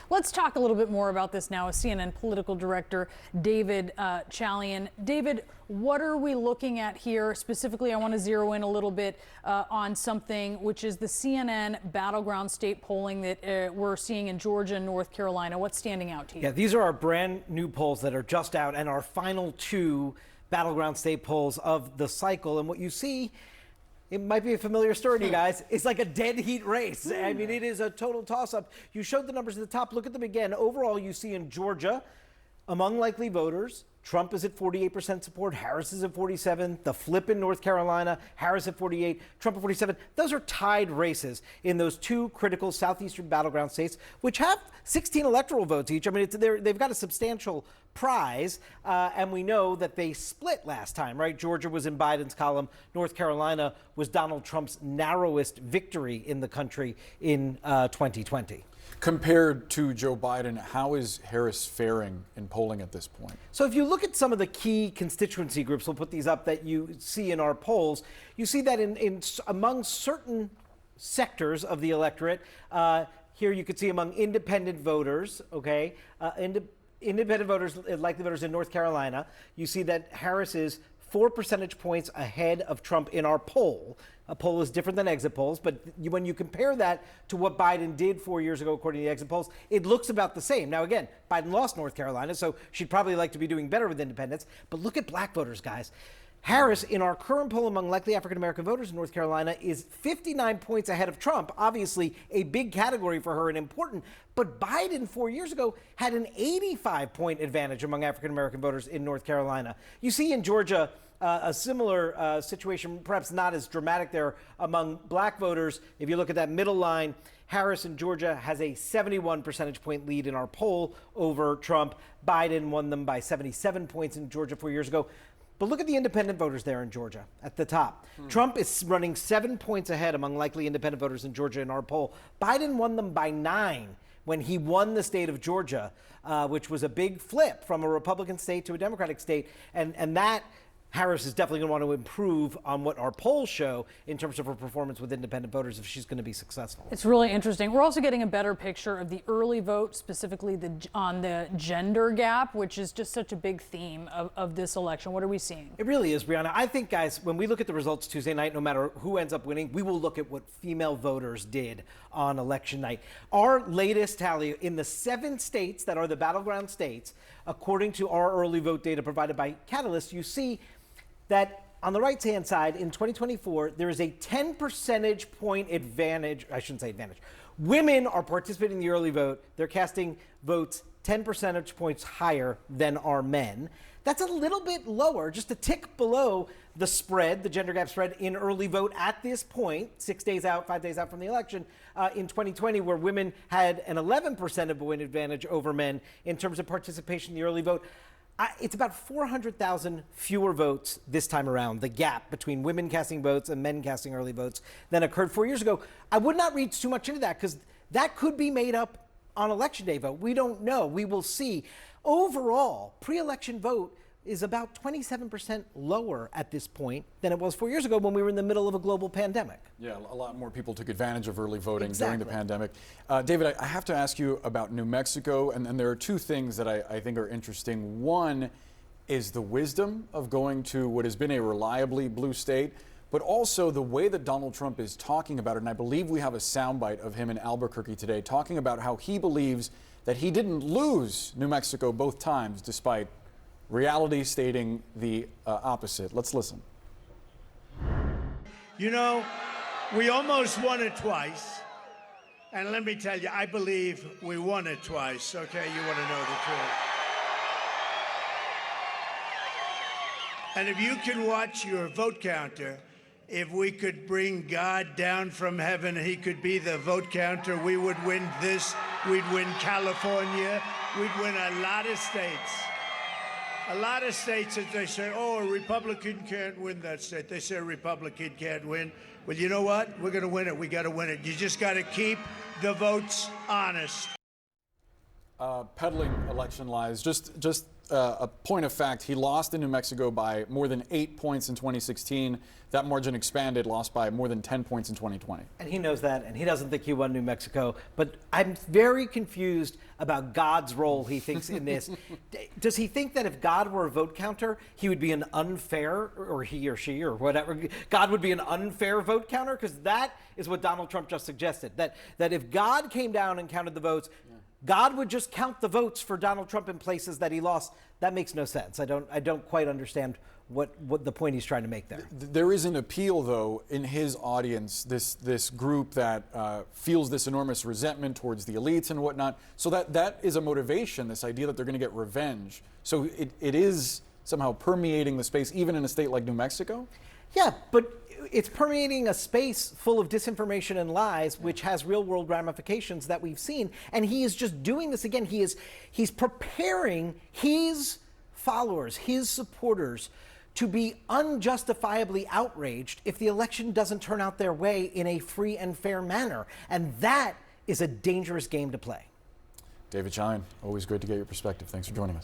Let's talk a little bit more about this now with CNN political director David Chalian. David, what are we looking at here? Specifically, I want to zero in a little bit on something which is the CNN battleground state polling that we're seeing in Georgia and North Carolina. What's standing out to you? Yeah, these are our brand new polls that are just out and our final two battleground state polls of the cycle. And what you see, it might be a familiar story to you guys. It's like a dead heat race. I mean, it is a total toss-up. You showed the numbers at the top. Look at them again. Overall, you see in Georgia, among likely voters, Trump is at 48% support, Harris is at 47%, the flip in North Carolina, Harris at 48%, Trump at 47%. Those are tied races in those two critical southeastern battleground states, which have 16 electoral votes each. I mean, they've got a substantial prize, and we know that they split last time, right? Georgia was in Biden's column. North Carolina was Donald Trump's narrowest victory in the country in 2020. Compared to Joe Biden, how is Harris faring in polling at this point? So if you look at some of the key constituency groups, we'll put these up, that you see in our polls, you see that among certain sectors of the electorate, here you could see among independent voters, okay, independent voters, likely voters in North Carolina, you see that Harris is 4 percentage points ahead of Trump in our poll. A poll is different than exit polls, but when you compare that to what Biden did 4 years ago, according to the exit polls, it looks about the same. Now, again, Biden lost North Carolina, so she'd probably like to be doing better with independents. But look at black voters, guys. Harris, in our current poll among likely African-American voters in North Carolina, is 59 points ahead of Trump. Obviously, a big category for her and important. But Biden 4 years ago had an 85-point advantage among African-American voters in North Carolina. You see in Georgia a similar situation, perhaps not as dramatic there among black voters. If you look at that middle line, Harris in Georgia has a 71 percentage point lead in our poll over Trump. Biden won them by 77 points in Georgia 4 years ago. But look at the independent voters there in Georgia at the top. Trump is running 7 points ahead among likely independent voters in Georgia in our poll. Biden won them by 9 when he won the state of Georgia, which was a big flip from a Republican state to a Democratic state. And that Harris is definitely going to want to improve on what our polls show in terms of her performance with independent voters if she's going to be successful. It's really interesting. We're also getting a better picture of the early vote, specifically on the gender gap, which is just such a big theme of this election. What are we seeing? It really is, Brianna. I think, guys, when we look at the results Tuesday night, no matter who ends up winning, we will look at what female voters did on election night. Our latest tally in the 7 states that are the battleground states, according to our early vote data provided by Catalyst, you see that on the right-hand side in 2024, there is a 10 percentage point advantage. I shouldn't say advantage. Women are participating in the early vote. They're casting votes 10 percentage points higher than our men. That's a little bit lower, just a tick below the spread, the gender gap spread in early vote at this point, 6 days out, 5 days out from the election, in 2020, where women had an 11 percentage point advantage over men in terms of participation in the early vote. It's about 400,000 fewer votes this time around, the gap between women casting votes and men casting early votes, than occurred 4 years ago. I would not read too much into that because that could be made up on election day vote. We don't know. We will see. Overall, pre-election vote is about 27% lower at this point than it was 4 years ago when we were in the middle of a global pandemic. Yeah, a lot more people took advantage of early voting Exactly. during the pandemic. David, I have to ask you about New Mexico, and there are two things that I think are interesting. One is the wisdom of going to what has been a reliably blue state, but also the way that Donald Trump is talking about it. And I believe we have a soundbite of him in Albuquerque today talking about how he believes that he didn't lose New Mexico both times, despite reality stating the opposite. Let's listen. You know, we almost won it twice. And let me tell you, I believe we won it twice. Okay, you want to know the truth. And if you can watch your vote counter, if we could bring God down from heaven, he could be the vote counter, we would win this, we'd win California, we'd win a lot of states. A lot of states that they say, oh, a Republican can't win that state. They say a Republican can't win. Well, you know what? We're going to win it. We got to win it. You just got to keep the votes honest. Peddling election lies. Just a point of fact, he lost in New Mexico by more than 8 points in 2016. That margin expanded, lost by more than 10 points in 2020. And he knows that, and he doesn't think he won New Mexico. But I'm very confused about God's role he thinks in this. Does he think that if God were a vote counter, he would be an unfair, or he or she or whatever, God would be an unfair vote counter? Because that is what Donald Trump just suggested, that if God came down and counted the votes, God would just count the votes for Donald Trump in places that he lost. That makes no sense. I don't quite understand what the point he's trying to make there. There is an appeal, though, in his audience, this group that feels this enormous resentment towards the elites and whatnot. So that is a motivation, this idea that they're going to get revenge. So it is somehow permeating the space, even in a state like New Mexico? Yeah, but it's permeating a space full of disinformation and lies, which has real-world ramifications that we've seen. And he is just doing this again. He's preparing his followers, his supporters, to be unjustifiably outraged if the election doesn't turn out their way in a free and fair manner. And that is a dangerous game to play. David Chalian, always great to get your perspective. Thanks for joining us.